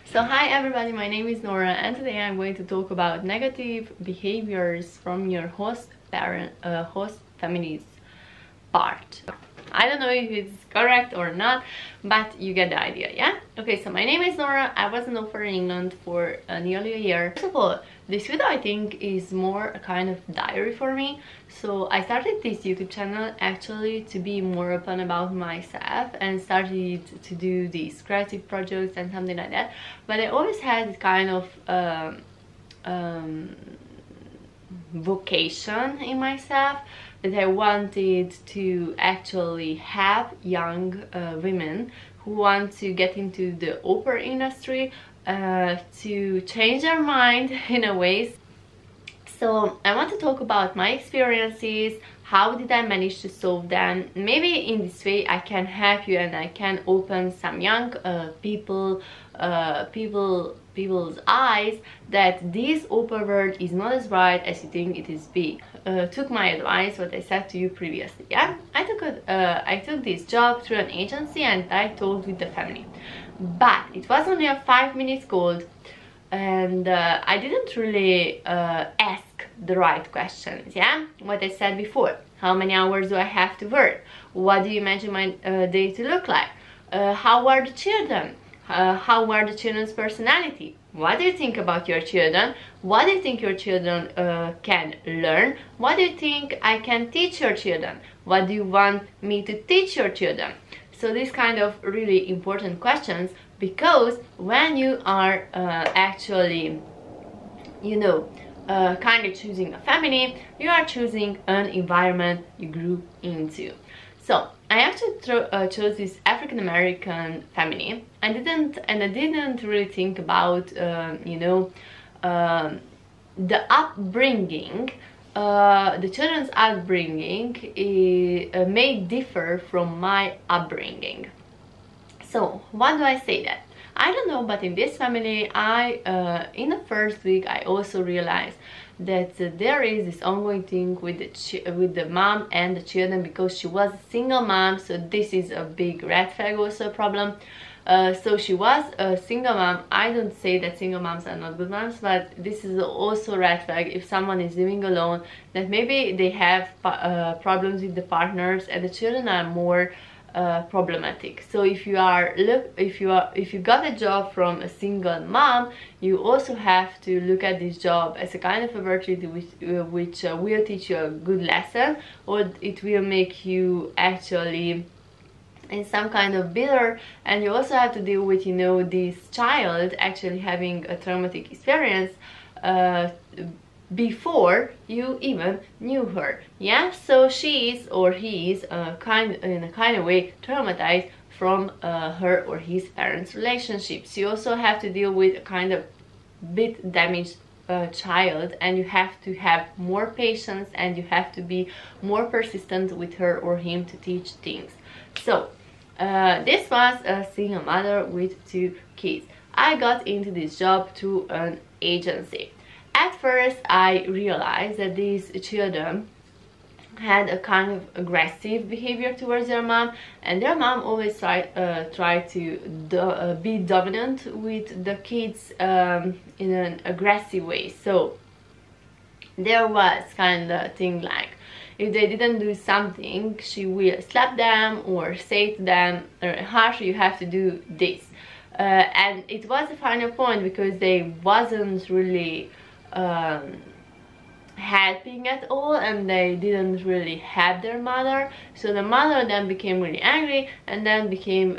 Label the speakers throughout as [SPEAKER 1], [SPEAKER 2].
[SPEAKER 1] So hi everybody, my name is Nora and today I'm going to talk about negative behaviors from your host family's part. I don't know if it's correct or not, but you get the idea, yeah? Okay, so my name is Nora. I was an au pair in England for nearly a year. First of all, this video I think is more a kind of diary for me. So I started this YouTube channel actually to be more open about myself and started to do these creative projects and something like that. But I always had this kind of vocation in myself that I wanted to actually have young women who want to get into the au pair industry to change their mind in a way. So I want to talk about my experiences, how did I manage to solve them. Maybe in this way I can help you and I can open some young people's eyes that this au pair world is not as bright as you think it is big. Took my advice, what I said to you previously, yeah? I took this job through an agency and I talked with the family. But it was only a 5-minute call and I didn't really ask the right questions, yeah? What I said before, how many hours do I have to work? What do you imagine my day to look like? How are the children? How are the children's personality? What do you think about your children? What do you think your children can learn? What do you think I can teach your children? What do you want me to teach your children? So these kind of really important questions, because when you are actually, you know, kind of choosing a family, you are choosing an environment you grew into. So I actually chose this African American family. I didn't really think about you know, the upbringing. The children's upbringing may differ from my upbringing. So why do I say that? I don't know, but in this family, in the first week I also realized that there is this ongoing thing with the mom and the children, because she was a single mom. So this is a big red flag, also a problem. So she was a single mom. I don't say that single moms are not good moms, but this is also a red flag if someone is living alone, that maybe they have problems with the partners and the children are more problematic. So if you got a job from a single mom, you also have to look at this job as a kind of opportunity which will teach you a good lesson, or it will make you actually in some kind of bitter, and you also have to deal with, you know, this child actually having a traumatic experience before you even knew her, yeah? So she is or he is in a kind of way traumatized from her or his parents' relationships. You also have to deal with a kind of bit damaged child, and you have to have more patience and you have to be more persistent with her or him to teach things. So this was a single mother with 2 kids. I got into this job through an agency. At first I realized that these children had a kind of aggressive behavior towards their mom, and their mom always tried to be dominant with the kids in an aggressive way. So there was kind of thing like, if they didn't do something, she will slap them or say to them, harsh, you have to do this. And it was a final point because they wasn't really helping at all, and they didn't really help their mother. So the mother then became really angry and then became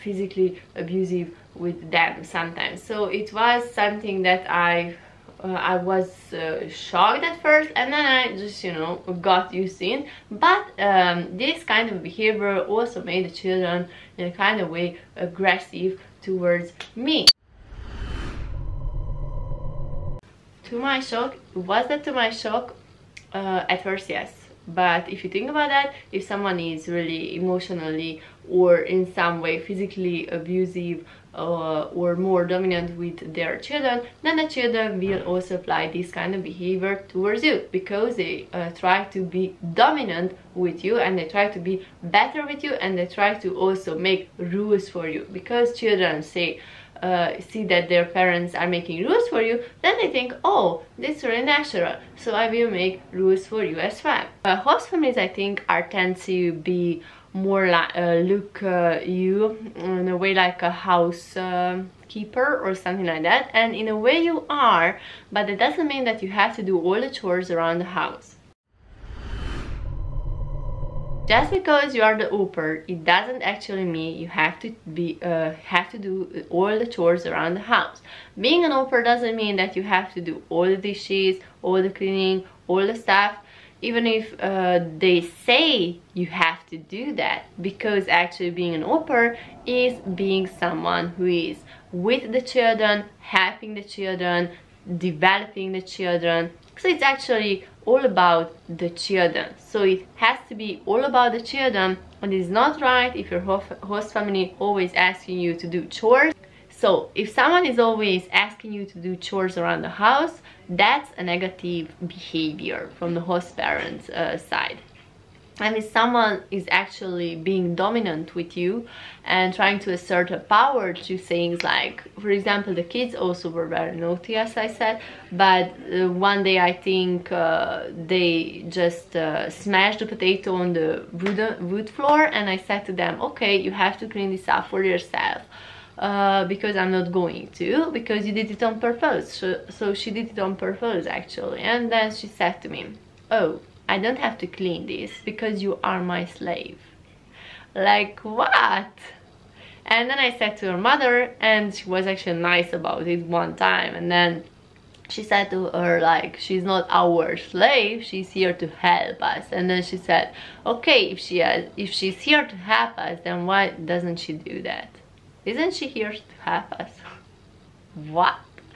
[SPEAKER 1] physically abusive with them sometimes. So it was something that I was shocked at first, and then I just, you know, got used to it. But this kind of behavior also made the children in a kind of way aggressive towards me. To my shock, was that to my shock? At first, yes. But if you think about that, if someone is really emotionally or in some way physically abusive or more dominant with their children, then the children will also apply this kind of behavior towards you, because they try to be dominant with you, and they try to be better with you, and they try to also make rules for you. Because children see that their parents are making rules for you, then they think, oh, this is really natural, so I will make rules for you as well. Host families, I think, tend to be more like look you in a way like a house keeper or something like that, and in a way you are, but it doesn't mean that you have to do all the chores around the house. Just because you are the au-pair, it doesn't actually mean you have to do all the chores around the house. Being an au-pair doesn't mean that you have to do all the dishes, all the cleaning, all the stuff, even if they say you have to do that, because actually being an au-pair is being someone who is with the children, helping the children, developing the children. So it's actually all about the children. So it has to be all about the children, and it's not right if your host family always asking you to do chores. So if someone is always asking you to do chores around the house, that's a negative behavior from the host parents' side. And if someone is actually being dominant with you and trying to assert a power to things like, for example, the kids also were very naughty, as I said, but one day I think they just smashed the potato on the wood floor, and I said to them, okay, you have to clean this up for yourself. Because I'm not going to, because you did it on purpose. So she did it on purpose actually. And then she said to me, oh, I don't have to clean this because you are my slave. Like, what? And then I said to her mother, and she was actually nice about it one time, and then she said to her, like, she's not our slave, she's here to help us. And then she said, okay, if she's here to help us, then why doesn't she do that? Isn't she here to help us? What?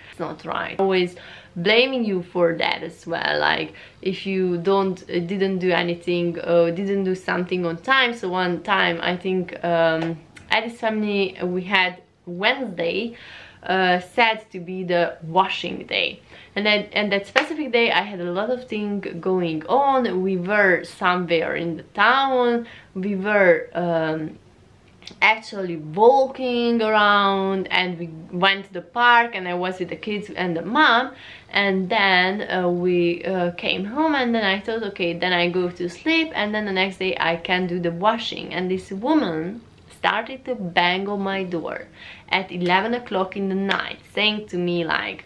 [SPEAKER 1] It's not right. Always blaming you for that as well. Like, if you didn't do anything, didn't do something on time. So one time, I think at this family we had Wednesday said to be the washing day, and that specific day I had a lot of things going on. We were somewhere in the town. We were actually walking around, and we went to the park, and I was with the kids and the mom, and then we came home, and then I thought, okay, then I go to sleep, and then the next day I can do the washing. And this woman started to bang on my door at 11 o'clock in the night, saying to me like,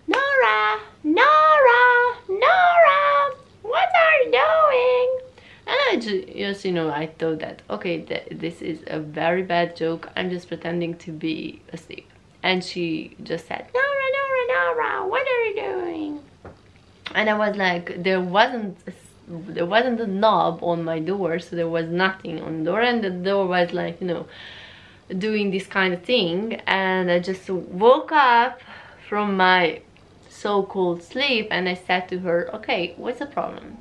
[SPEAKER 1] Nora, Nora, Nora, what are you doing? And I just, you know, I thought that, okay, this is a very bad joke. I'm just pretending to be asleep. And she just said, Nora, Nora, Nora, what are you doing? And I was like, there wasn't a knob on my door, so there was nothing on the door, and the door was like, you know, doing this kind of thing. And I just woke up from my so-called sleep, and I said to her, okay, what's the problem?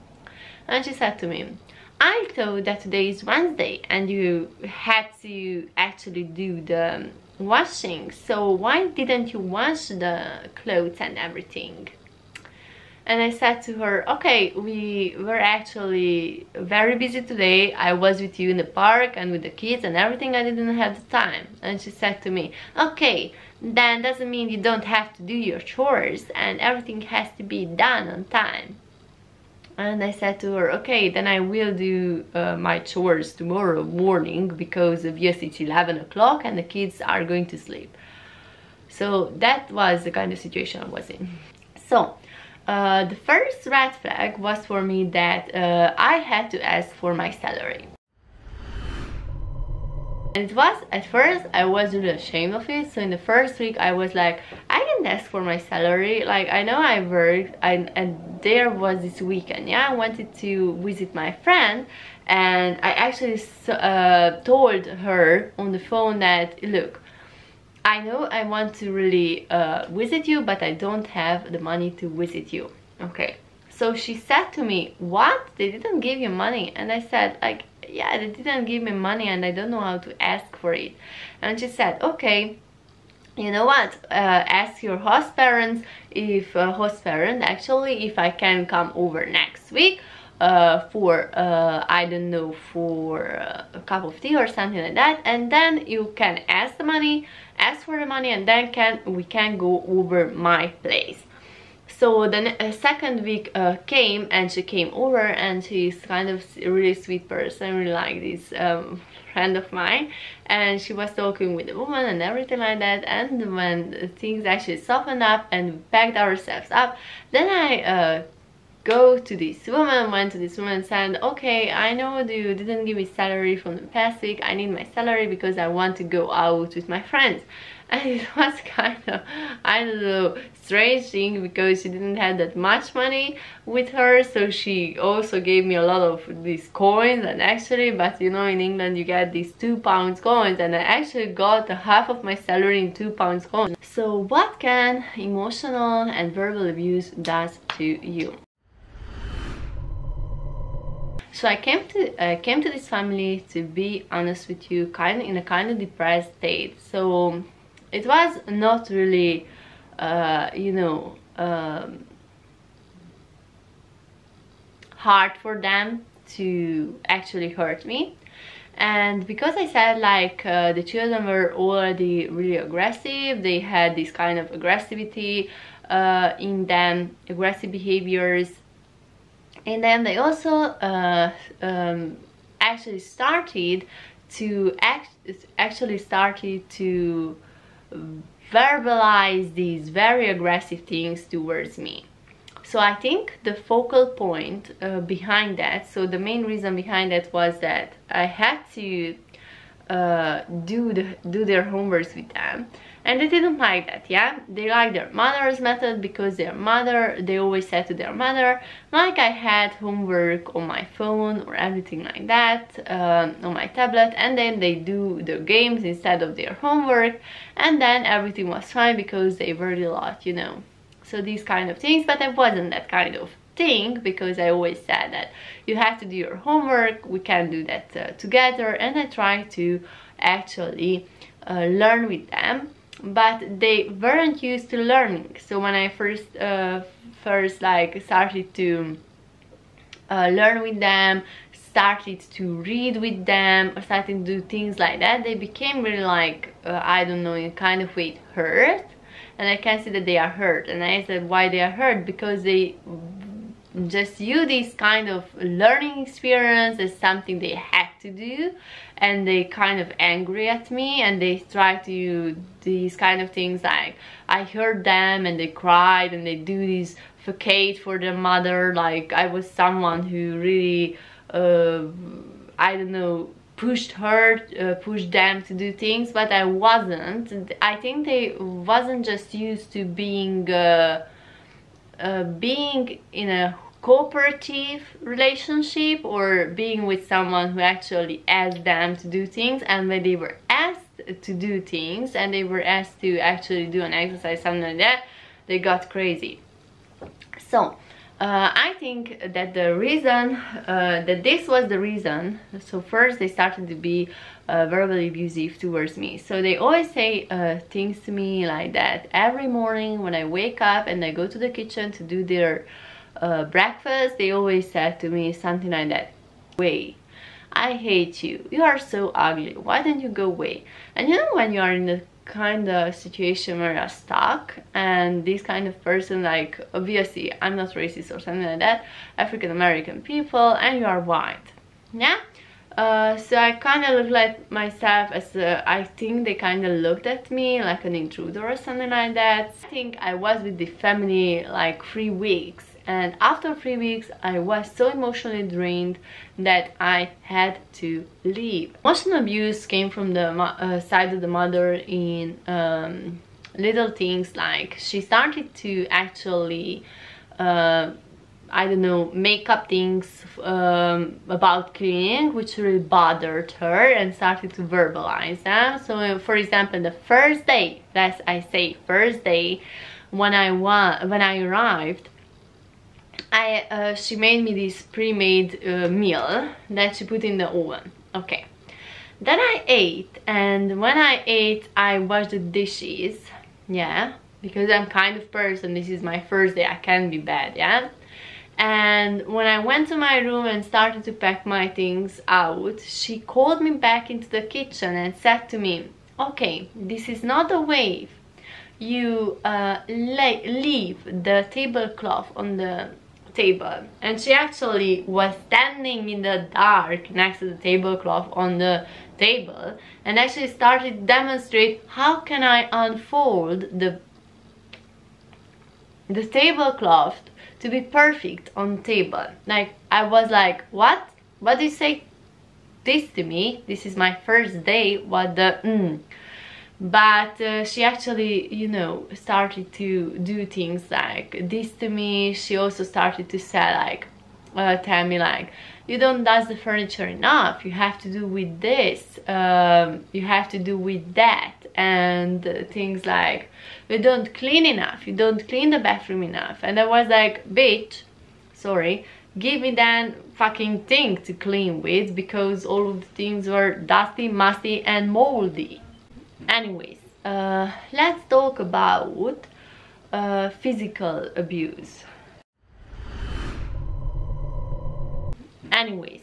[SPEAKER 1] And she said to me, I thought that today is Wednesday and you had to actually do the washing, so why didn't you wash the clothes and everything? And I said to her, okay, we were actually very busy today. I was with you in the park and with the kids and everything. I didn't have the time. And she said to me, okay, then doesn't mean you don't have to do your chores, and everything has to be done on time. And I said to her, okay, then I will do my chores tomorrow morning, because obviously it's 11 o'clock and the kids are going to sleep. So that was the kind of situation I was in. So the first red flag was for me that I had to ask for my salary. And it was, at first, I was really ashamed of it. So in the first week, I was like, I didn't ask for my salary. Like, I know I worked, and there was this weekend, yeah, I wanted to visit my friend. And I actually told her on the phone that, look, I know I want to really visit you, but I don't have the money to visit you. Okay. So she said to me, what? They didn't give you money? And I said, like, yeah, they didn't give me money and I don't know how to ask for it. And she said, okay, you know what, ask your host parents if actually, if I can come over next week for I don't know, for a cup of tea or something like that, and then you can ask for the money, and then we can go over my place. So the second week came, and she came over, and she's kind of a really sweet person. I really like this friend of mine, and she was talking with the woman and everything like that. And when things actually softened up and we packed ourselves up, then I went to this woman and said, okay, I know you didn't give me salary from the past week. I need my salary because I want to go out with my friends. And it was kind of, I don't know, strange thing, because she didn't have that much money with her, so she also gave me a lot of these coins. And actually, but you know, in England you get these £2 coins, and I actually got half of my salary in £2 coins. So what can emotional and verbal abuse does to you? So I came to this family, to be honest with you, in a kind of depressed state. So it was not really, you know, hard for them to actually hurt me. And because I said, like, the children were already really aggressive, they had this kind of aggressivity in them, aggressive behaviors. And then they also actually started to verbalize these very aggressive things towards me. So I think the focal point behind that, so the main reason behind that was that I had to do their homeworks with them, and they didn't like that. Yeah, they liked their mother's method, because they always said to their mother, like, I had homework on my phone or everything like that, on my tablet, and then they do the games instead of their homework, and then everything was fine because they were a lot, you know. So these kind of things. But I wasn't that kind of thing, because I always said that you have to do your homework, we can do that together, and I try to actually learn with them. But they weren't used to learning. So when I first like started to learn with them, started to read with them, or started to do things like that, they became really, like, I don't know, in a kind of way hurt. And I can see that they are hurt. And I said, why they are hurt? Because they just use this kind of learning experience as something they had to do, and they kind of angry at me, and they try to do these kind of things, like, I heard them and they cried, and they do this facade for their mother, like I was someone who really I don't know, pushed them to do things. But I wasn't. I think they wasn't just used to being in a cooperative relationship, or being with someone who actually asked them to do things, and when they were asked to do things, and they were asked to actually do an exercise, something like that, they got crazy. So I think that the reason that this was the reason. So first they started to be verbally abusive towards me. So they always say things to me like that every morning when I wake up and I go to the kitchen to do their breakfast. They always said to me something like that, "Way, I hate you, you are so ugly, why don't you go away?" And you know, when you are in the kind of situation where you're stuck, and this kind of person, like, obviously I'm not racist or something like that, African American people, and you are white, yeah. So I kind of looked at myself as I think they kind of looked at me like an intruder or something like that. I think I was with the family like 3 weeks, and after 3 weeks I was so emotionally drained that I had to leave. Emotional abuse came from the side of the mother in little things, like she started to actually I don't know, make up things about cleaning, which really bothered her, and started to verbalize them. So for example, the first day, first day when I arrived, she made me this pre-made meal that she put in the oven. Okay, then I ate, and when I ate I washed the dishes, yeah, because I'm kind of person, this is my first day, I can't be bad, yeah. And when I went to my room and started to pack my things out, she called me back into the kitchen and said to me, okay, this is not a way you leave the tablecloth on the table. And she actually was standing in the dark next to the tablecloth on the table and actually started to demonstrate how can I unfold the tablecloth to be perfect on table. Like, I was like, what do you say this to me? This is my first day, what the But she actually, you know, started to do things like this to me. She also started to say like, tell me like, you don't dust the furniture enough, you have to do with this, you have to do with that, and things like, you don't clean enough, you don't clean the bathroom enough. And I was like, bitch, sorry, give me that fucking thing to clean with, because all of the things were dusty, musty and moldy. Anyways, let's talk about physical abuse. Anyways,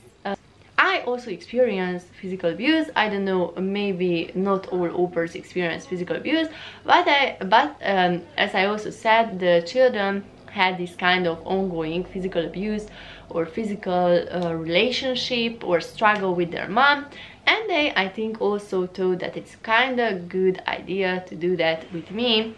[SPEAKER 1] I also experienced physical abuse. I don't know, maybe not all au pairs experience physical abuse, but as I also said, the children had this kind of ongoing physical abuse or physical relationship or struggle with their mom, and they, I think, also thought that it's kind of good idea to do that with me.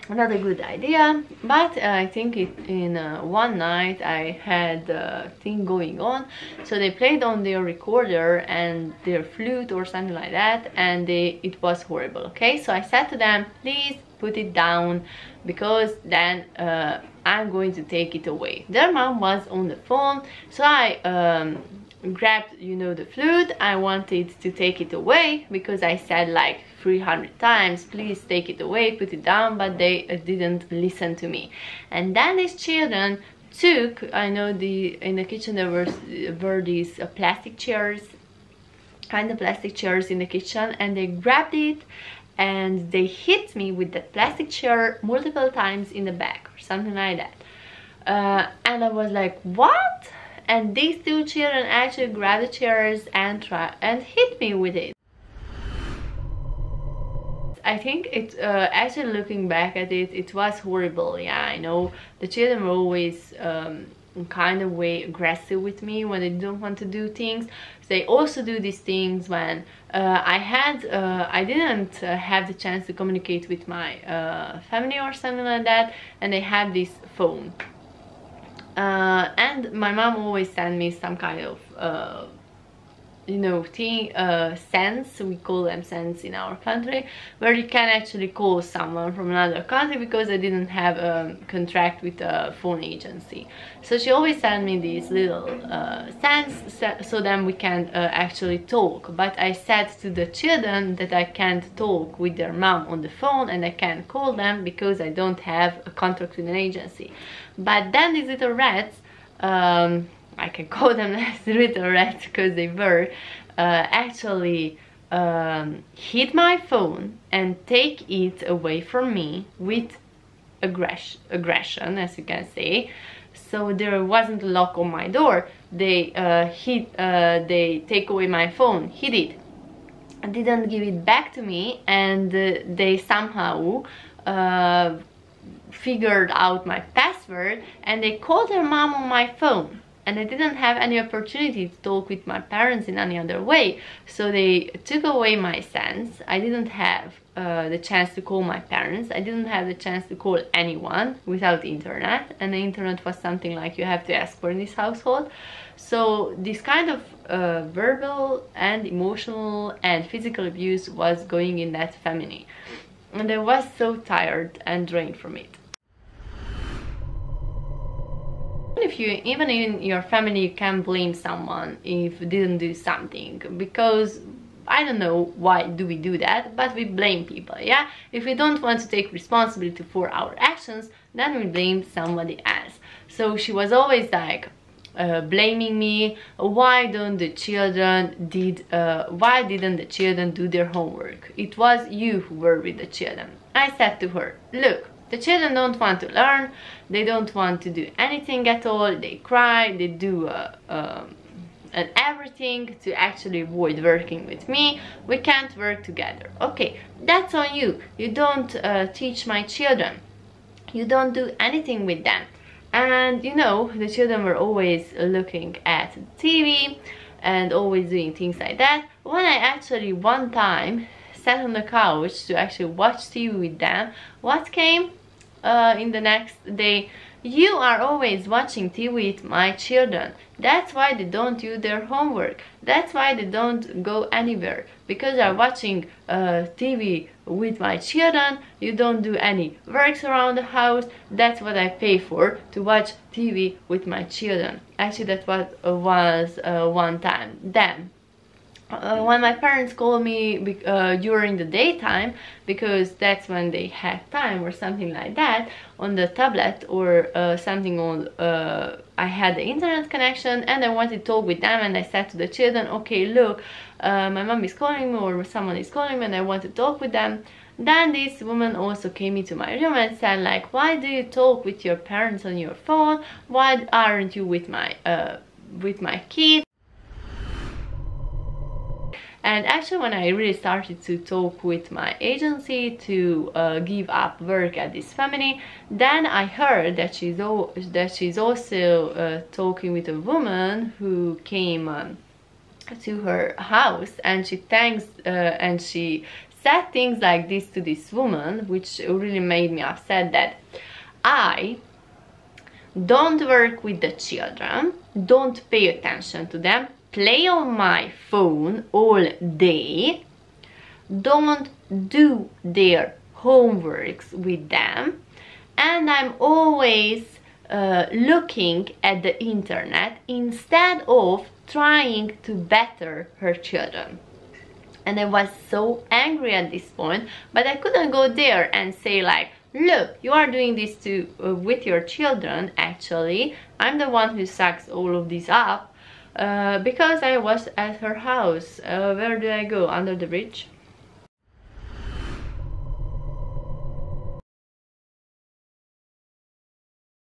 [SPEAKER 1] Not a good idea, but I think in one night I had a thing going on, so they played on their recorder and their flute or something like that, and it was horrible. Okay, so I said to them, please put it down, because then I'm going to take it away. Their mom was on the phone, so I grabbed, you know, the flute. I wanted to take it away because I said like 300 times, please take it away, put it down, but they didn't listen to me. And then these children took, I know in the kitchen there were these plastic chairs, kind of plastic chairs in the kitchen, and they grabbed it and they hit me with that plastic chair multiple times in the back or something like that. And I was like, what? And these two children actually grabbed the chairs and hit me with it. I think it's actually, looking back at it, it was horrible. Yeah, I know the children were always kind of way aggressive with me when they don't want to do things. They also do these things when I didn't have the chance to communicate with my family or something like that, and they had this phone. And my mom always sent me some kind of you know, cents, we call them cents in our country, where you can actually call someone from another country, because I didn't have a contract with a phone agency. So she always sent me these little cents, so then we can actually talk. But I said to the children that I can't talk with their mom on the phone and I can't call them because I don't have a contract with an agency. But then these little rats, I can call them little rats because they were, actually hit my phone and take it away from me with aggression, as you can say. So there wasn't a lock on my door. They they take away my phone, hid it, didn't give it back to me, and they somehow figured out my password, and they called their mom on my phone. And I didn't have any opportunity to talk with my parents in any other way. So they took away my cents. I didn't have the chance to call my parents. I didn't have the chance to call anyone without internet. And the internet was something like you have to ask for in this household. So this kind of verbal and emotional and physical abuse was going in that family. And I was so tired and drained from it. If you, even in your family, you can blame someone if you didn't do something, because I don't know why do we do that, but we blame people. Yeah, if we don't want to take responsibility for our actions, then we blame somebody else. So she was always like blaming me. Why didn't the children do their homework? It was you who were with the children. I said to her, look, the children don't want to learn, they don't want to do anything at all, they cry, they do and everything to actually avoid working with me. We can't work together. Okay, that's on you. You don't teach my children, you don't do anything with them. And you know, the children were always looking at TV and always doing things like that. When I actually one time sat on the couch to actually watch TV with them, what came in the next day? You are always watching TV with my children. That's why they don't do their homework. That's why they don't go anywhere. Because they're watching TV with my children. You don't do any works around the house. That's what I pay for, to watch TV with my children. Actually, that was one time. Then when my parents called me during the daytime, because that's when they had time or something like that, on the tablet or something on, I had the internet connection and I wanted to talk with them, and I said to the children, okay, look, my mom is calling me or someone is calling me and I want to talk with them. Then this woman also came into my room and said like, why do you talk with your parents on your phone? Why aren't you with my kids? And actually, when I really started to talk with my agency to give up work at this family, then I heard that she's also talking with a woman who came to her house, and she said things like this to this woman, which really made me upset, that I don't work with the children, don't pay attention to them, play on my phone all day, don't do their homeworks with them, and I'm always looking at the internet instead of trying to better her children. And I was so angry at this point, but I couldn't go there and say like, look, you are doing this with your children. Actually, I'm the one who sucks all of this up. Because I was at her house. Where do I go? Under the bridge?